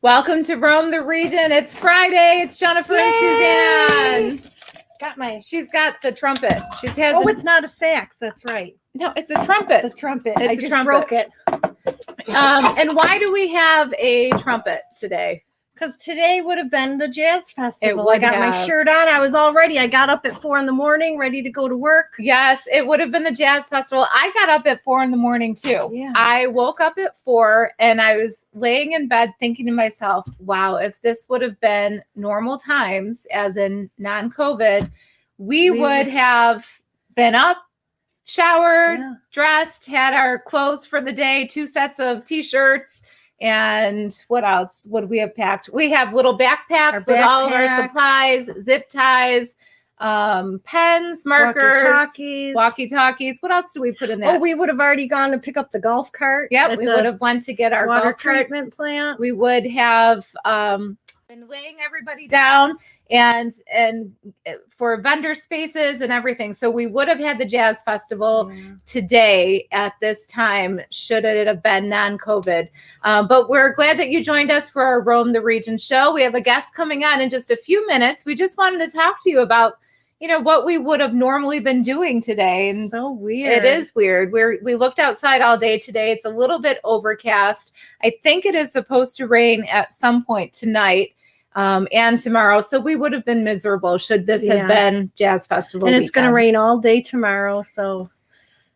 Welcome to Roam the Region. It's Friday. It's Jennifer and Suzanne. She's got the trumpet. It's not a sax. That's right. No, it's a trumpet. It's a trumpet. I just broke it. And why do we have a trumpet today? Because today would have been the jazz festival. I got my shirt on. I was all ready. I got up at 4 a.m, ready to go to work. Yes, it would have been the jazz festival. I got up at 4 a.m. too. Yeah. I woke up at 4 and I was laying in bed thinking to myself, wow, if this would have been normal times, as in non-COVID, we would have been up, showered, dressed, had our clothes for the day, 2 sets of t-shirts. And what else would we have packed? We have little backpacks with all of our supplies, zip ties, pens, markers, walkie-talkies. What else do we put in that? Oh, we would have already gone to pick up the golf cart. Yep, we would have went to get our water golf treatment plant. We would have been laying everybody down and for vendor spaces and everything. So we would have had the jazz festival today at this time, should it have been non-COVID. But we're glad that you joined us for our Roam the Region show. We have a guest coming on in just a few minutes. We just wanted to talk to you about, what we would have normally been doing today. And so weird. It is weird. We looked outside all day today. It's a little bit overcast. I think it is supposed to rain at some point tonight. And tomorrow. So we would have been miserable should this have been Jazz Festival And it's weekend. going to rain all day tomorrow. So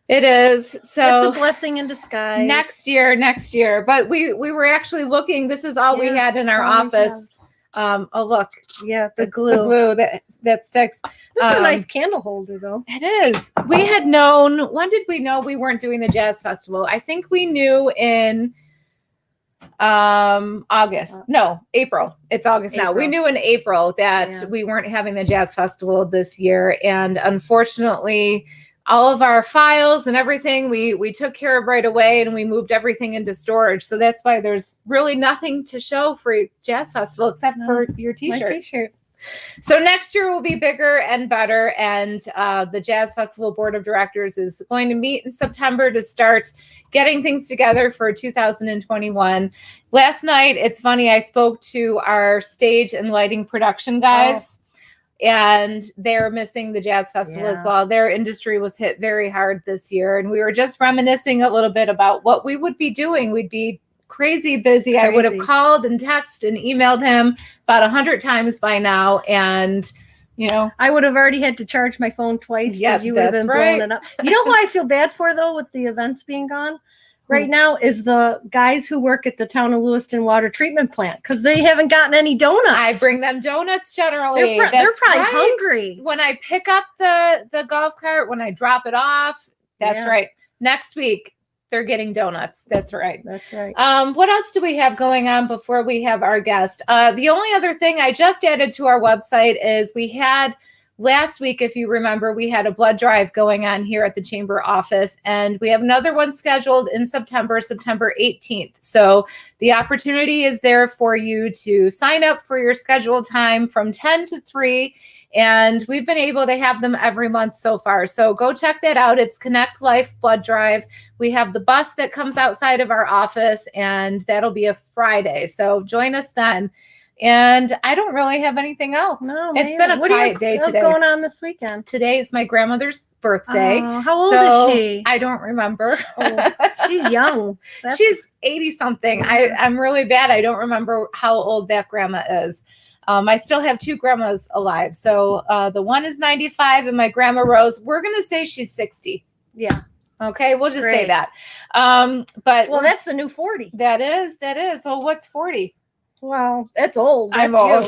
it is. So it's a blessing in disguise. Next year. But we were actually looking. This is all we had in our office. Oh, look. Yeah, the The glue that sticks. This is a nice candle holder, though. It is. We had known. When did we know we weren't doing the Jazz Festival? I think we knew in April. It's August now. We knew in April that we weren't having the jazz festival this year, and unfortunately all of our files and everything we took care of right away, and we moved everything into storage. So that's why there's really nothing to show for jazz festival except for your t-shirt. My t-shirt. So next year will be bigger and better, and the Jazz Festival Board of Directors is going to meet in September to start getting things together for 2021. Last night, it's funny, I spoke to our stage and lighting production guys, and they're missing the Jazz Festival as well. Their industry was hit very hard this year, and we were just reminiscing a little bit about what we would be doing. We'd be crazy busy. I would have called and texted and emailed him about 100 times by now. And, I would have already had to charge my phone twice because you would have been blowing it up. You know who I feel bad for, though, with the events being gone right now is the guys who work at the town of Lewiston water treatment plant, because they haven't gotten any donuts. I bring them donuts generally. They're probably hungry. When I pick up the golf cart, when I drop it off, that's right. Next week, they're getting donuts. That's right. That's right. What else do we have going on before we have our guest? The only other thing I just added to our website is we had last week, if you remember, we had a blood drive going on here at the chamber office, and we have another one scheduled in September 18th. So the opportunity is there for you to sign up for your scheduled time from 10 to 3. And we've been able to have them every month so far. So go check that out. It's Connect Life Blood Drive. We have the bus that comes outside of our office, and that'll be a Friday. So join us then. And I don't really have anything else. No, it's been a quiet day today. What's going on this weekend? Today is my grandmother's birthday. Oh, how old is she? I don't remember. She's young. She's 80 something. I'm really bad. I don't remember how old that grandma is. I still have 2 grandmas alive. So the one is 95 and my grandma Rose, we're going to say she's 60. Yeah. Okay. We'll just say that. But that's the new 40. That is. So what's 40? Well, that's old. I'm old.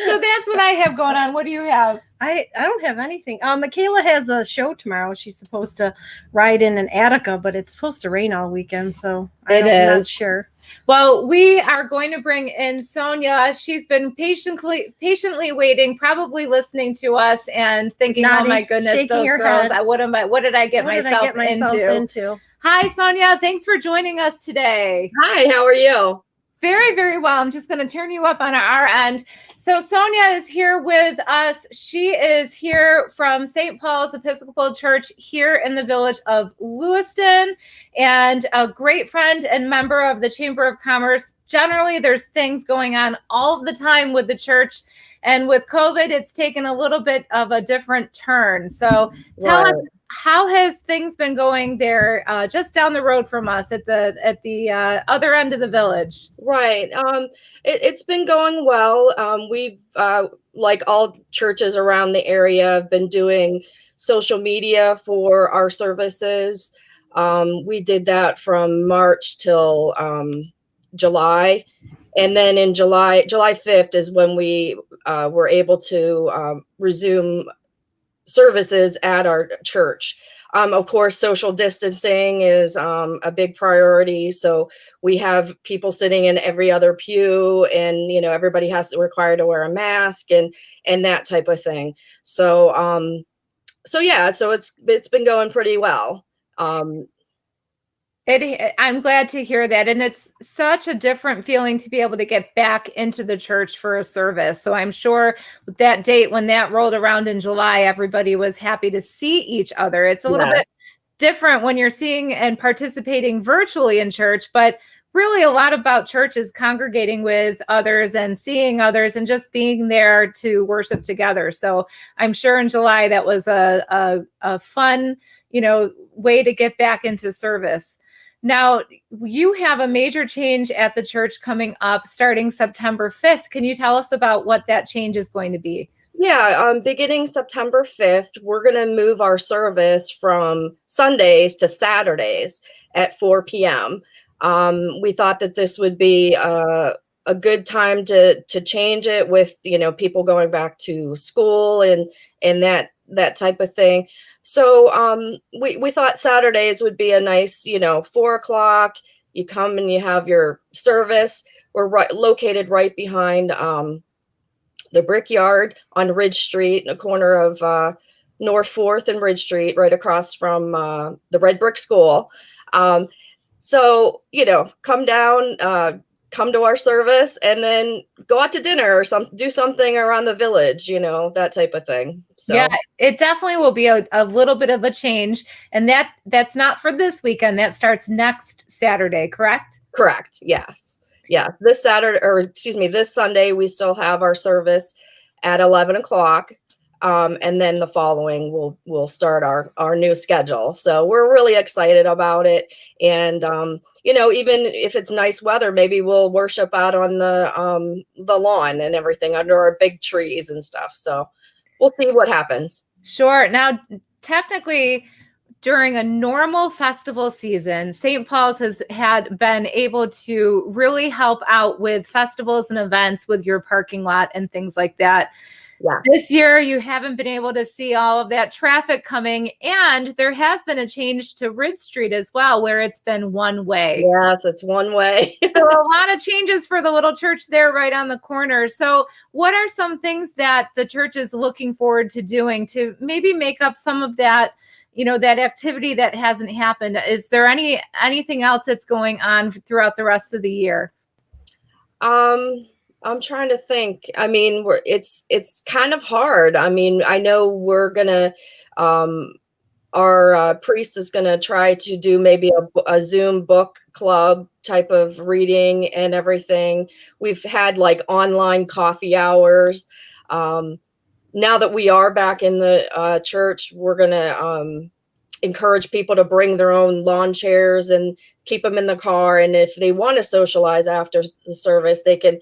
So that's what I have going on. What do you have? I don't have anything. Michaela has a show tomorrow. She's supposed to ride in an Attica, but it's supposed to rain all weekend. So I'm not sure. Well, we are going to bring in Sonja. She's been patiently waiting, probably listening to us and thinking, "Oh my goodness, those girls! What did I get myself into?" Hi, Sonja. Thanks for joining us today. Hi. How are you? Very, very well. I'm just going to turn you up on our end. So Sonja is here with us. She is here from St. Paul's Episcopal Church here in the village of Lewiston, and a great friend and member of the Chamber of Commerce. Generally, there's things going on all the time with the church, and with COVID, it's taken a little bit of a different turn. So tell us, how has things been going there, just down the road from us at the other end of the village? Right. It's been going well. We've, like all churches around the area, have been doing social media for our services. We did that from March till July. And then in July 5th is when we were able to resume services at our church. Of course, social distancing is a big priority. So we have people sitting in every other pew, and everybody has to require to wear a mask and that type of thing. So yeah, so it's been going pretty well. I'm glad to hear that. And it's such a different feeling to be able to get back into the church for a service. So I'm sure with that date, when that rolled around in July, everybody was happy to see each other. It's a little bit different when you're seeing and participating virtually in church, but really a lot about church is congregating with others and seeing others and just being there to worship together. So I'm sure in July that was a fun, way to get back into service. Now, you have a major change at the church coming up starting September 5th. Can you tell us about what that change is going to be? Yeah, beginning September 5th, we're going to move our service from Sundays to Saturdays at 4 p.m. We thought that this would be a good time to change it with, people going back to school and that type of thing. So we thought Saturdays would be a nice, 4 o'clock. You come and you have your service. We're located right behind the Brickyard on Ridge Street, in the corner of North 4th and Ridge Street, right across from the Red Brick School. So, come down, come to our service, and then go out to dinner or do something around the village, that type of thing. So yeah, it definitely will be a little bit of a change. And that's not for this weekend. That starts next Saturday, correct? Correct. Yes. This Sunday, we still have our service at 11 o'clock. And then the following we'll start our new schedule. So we're really excited about it. And, even if it's nice weather, maybe we'll worship out on the lawn and everything under our big trees and stuff. So we'll see what happens. Sure. Now, technically, during a normal festival season, St. Paul's had been able to really help out with festivals and events with your parking lot and things like that. Yeah. This year, you haven't been able to see all of that traffic coming, and there has been a change to Ridge Street as well, where it's been one way. Yes, it's one way. So a lot of changes for the little church there right on the corner. So what are some things that the church is looking forward to doing to maybe make up some of that, that activity that hasn't happened? Is there anything else that's going on throughout the rest of the year? I'm trying to think. I mean, it's kind of hard. I mean, I know we're gonna, our priest is gonna try to do maybe a Zoom book club type of reading and everything. We've had like online coffee hours. Now that we are back in the church, we're gonna encourage people to bring their own lawn chairs and keep them in the car. And if they want to socialize after the service, they can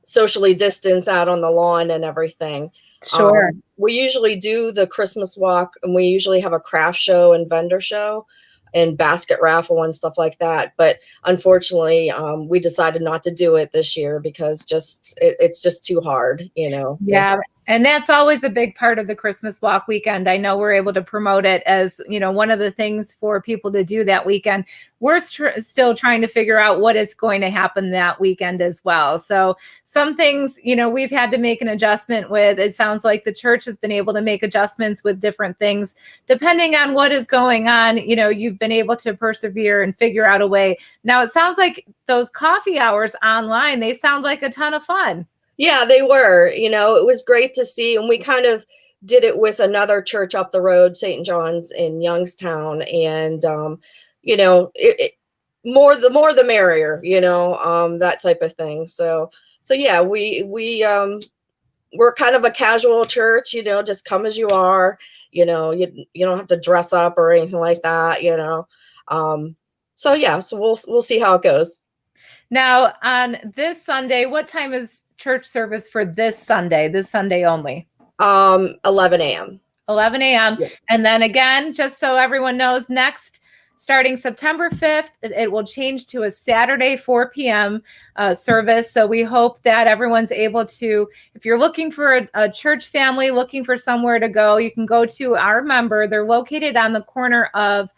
socially distance out on the lawn and everything. Sure. We usually do the Christmas walk, and we usually have a craft show and vendor show and basket raffle and stuff like that. But unfortunately, we decided not to do it this year because it's just too hard, Yeah. And that's always a big part of the Christmas Walk weekend. I know we're able to promote it as, one of the things for people to do that weekend. We're still trying to figure out what is going to happen that weekend as well. So some things, we've had to make an adjustment with. It sounds like the church has been able to make adjustments with different things. Depending on what is going on, you've been able to persevere and figure out a way. Now, it sounds like those coffee hours online, they sound like a ton of fun. Yeah, they were. It was great to see. And we kind of did it with another church up the road, St. John's in Youngstown. And, the more the merrier, that type of thing. So yeah, we're kind of a casual church, just come as you are, you don't have to dress up or anything like that, So yeah, so we'll see how it goes. Now, on this Sunday, what time is church service for this Sunday only? 11 a.m. 11 a.m. Yeah. And then again, just so everyone knows, next, starting September 5th, it will change to a Saturday 4 p.m. Service. So we hope that everyone's able to, if you're looking for a church family, looking for somewhere to go, you can go to our member. They're located on the corner of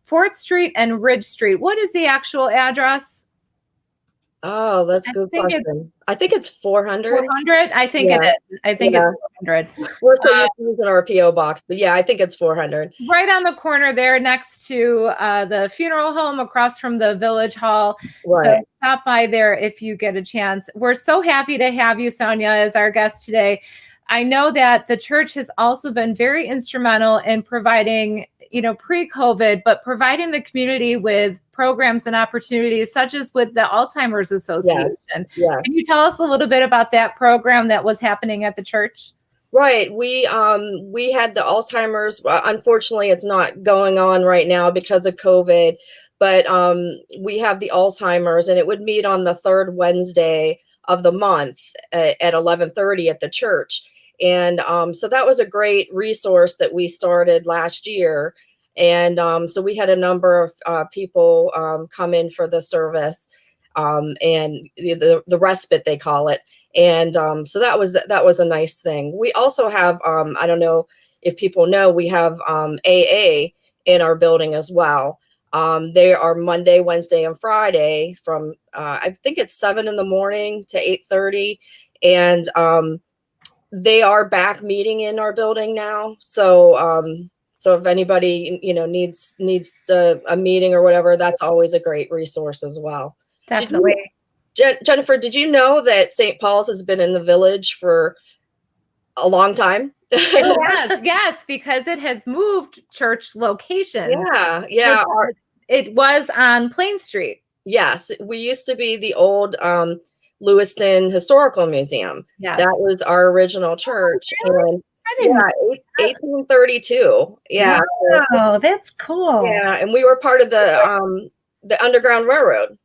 4th Street and Ridge Street. What is the actual address? Oh, that's a good question. I think it's 400. 400? I think it is. I think it's 400. We're still using our P.O. box, but yeah, I think it's 400. Right on the corner there next to the funeral home across from the Village Hall. Right. So stop by there if you get a chance. We're so happy to have you, Sonja, as our guest today. I know that the church has also been very instrumental in providing, pre-COVID, but providing the community with programs and opportunities, such as with the Alzheimer's Association. Yes. Can you tell us a little bit about that program that was happening at the church? Right. We had the Alzheimer's. Unfortunately, it's not going on right now because of COVID, but we have the Alzheimer's, and it would meet on the third Wednesday of the month at 11:30 at the church. And so that was a great resource that we started last year. And so we had a number of people come in for the service and the respite, they call it. And so that was a nice thing. We also have, I don't know if people know, we have AA in our building as well. They are Monday, Wednesday, and Friday from, I think it's 7 in the morning to 8:30. And they are back meeting in our building now. So so if anybody, needs a meeting or whatever, that's always a great resource as well. Definitely. Jennifer, did you know that St. Paul's has been in the Village for a long time? Yes, because it has moved church location. Yeah. It was on Plain Street. Yes, we used to be the old Lewiston Historical Museum. Yes. That was our original church. And 1832. Yeah. Oh, that's cool. Yeah, and we were part of the Underground Railroad.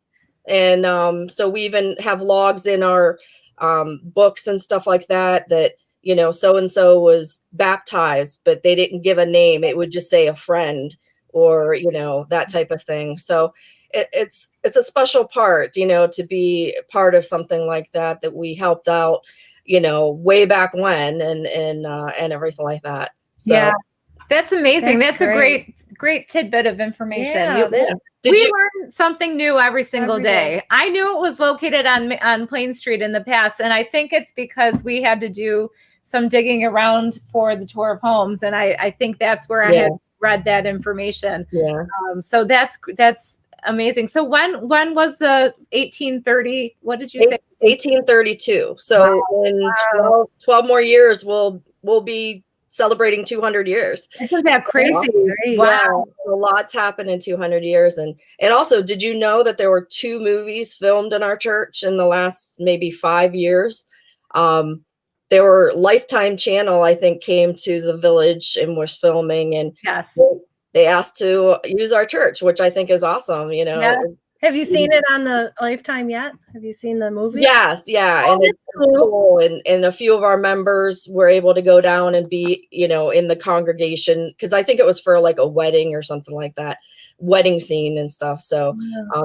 And so we even have logs in our books and stuff like that, so-and-so was baptized, but they didn't give a name. It would just say a friend or, that type of thing. So it's a special part, to be part of something like that we helped out, way back when and everything like that. So yeah, that's amazing. That's a great tidbit of information. We learn something new every single day. I knew it was located on Plain Street in the past, and I think it's because we had to do some digging around for the tour of homes, and I think that's where I had read that information. Yeah. So that's amazing. So when was the 1830? What did you say? 1832. So in 12 more years, we'll be celebrating 200 years. Isn't that crazy? Wow. A lot's happened in 200 years. And also, did you know that there were 2 movies filmed in our church in the last maybe 5 years? There were Lifetime Channel, I think, came to the Village and was filming, and they asked to use our church, which I think is awesome. Yeah. Have you seen it on the Lifetime yet? Have you seen the movie? Yes, yeah. Oh, and it's cool. And a few of our members were able to go down and be, in the congregation, because I think it was for like a wedding or something like that, wedding scene and stuff. So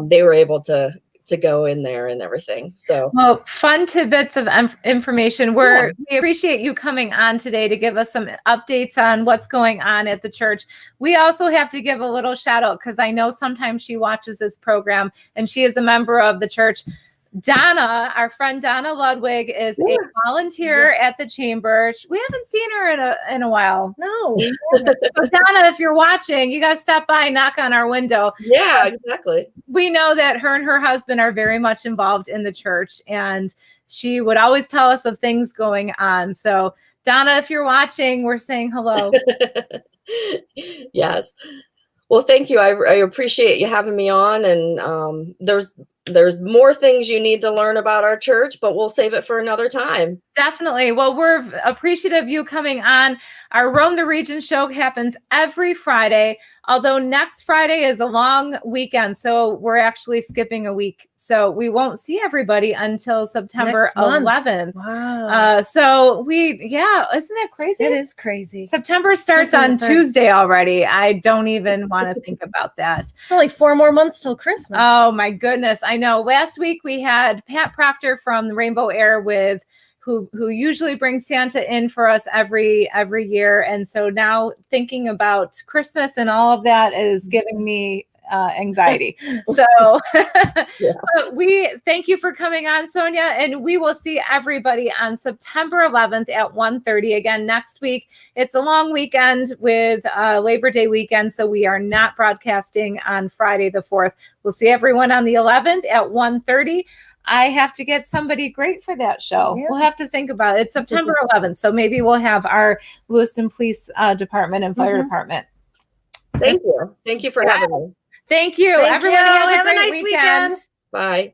they were able to to go in there and everything. So, well, fun tidbits of information. We appreciate you coming on today to give us some updates on what's going on at the church. We also have to give a little shout out because I know sometimes she watches this program and she is a member of the church. Donna, our friend Donna Ludwig, is a volunteer at the chamber. We haven't seen her in a while. No. So Donna, if you're watching, you got to stop by and knock on our window. Yeah, exactly. We know that her and her husband are very much involved in the church, and she would always tell us of things going on. So Donna, if you're watching, we're saying hello. Yes. Well, thank you. I appreciate you having me on, and there's more things you need to learn about our church, but we'll save it for another time. Definitely. Well, we're appreciative of you coming on. Our Roam the Region show happens every Friday, although next Friday is a long weekend, so we're actually skipping a week. So we won't see everybody until September 11th. Wow. So isn't that crazy? It is crazy. September starts on Tuesday already. I don't even want to think about that. It's only 4 more months till Christmas. Oh my goodness. I know. Last week we had Pat Proctor from the Rainbow Air who usually brings Santa in for us every year. And so now thinking about Christmas and all of that is giving me anxiety. So we thank you for coming on, Sonja, and we will see everybody on September 11th at 1:30 again next week. It's a long weekend with Labor Day weekend, so we are not broadcasting on Friday the 4th. We'll see everyone on the 11th at 1:30. I have to get somebody great for that show. Yeah. We'll have to think about it. It's September 11th, so maybe we'll have our Lewiston Police Department and Fire Department. Thank you. Thank you for having me. Thank you. Everybody have a great nice weekend. Bye.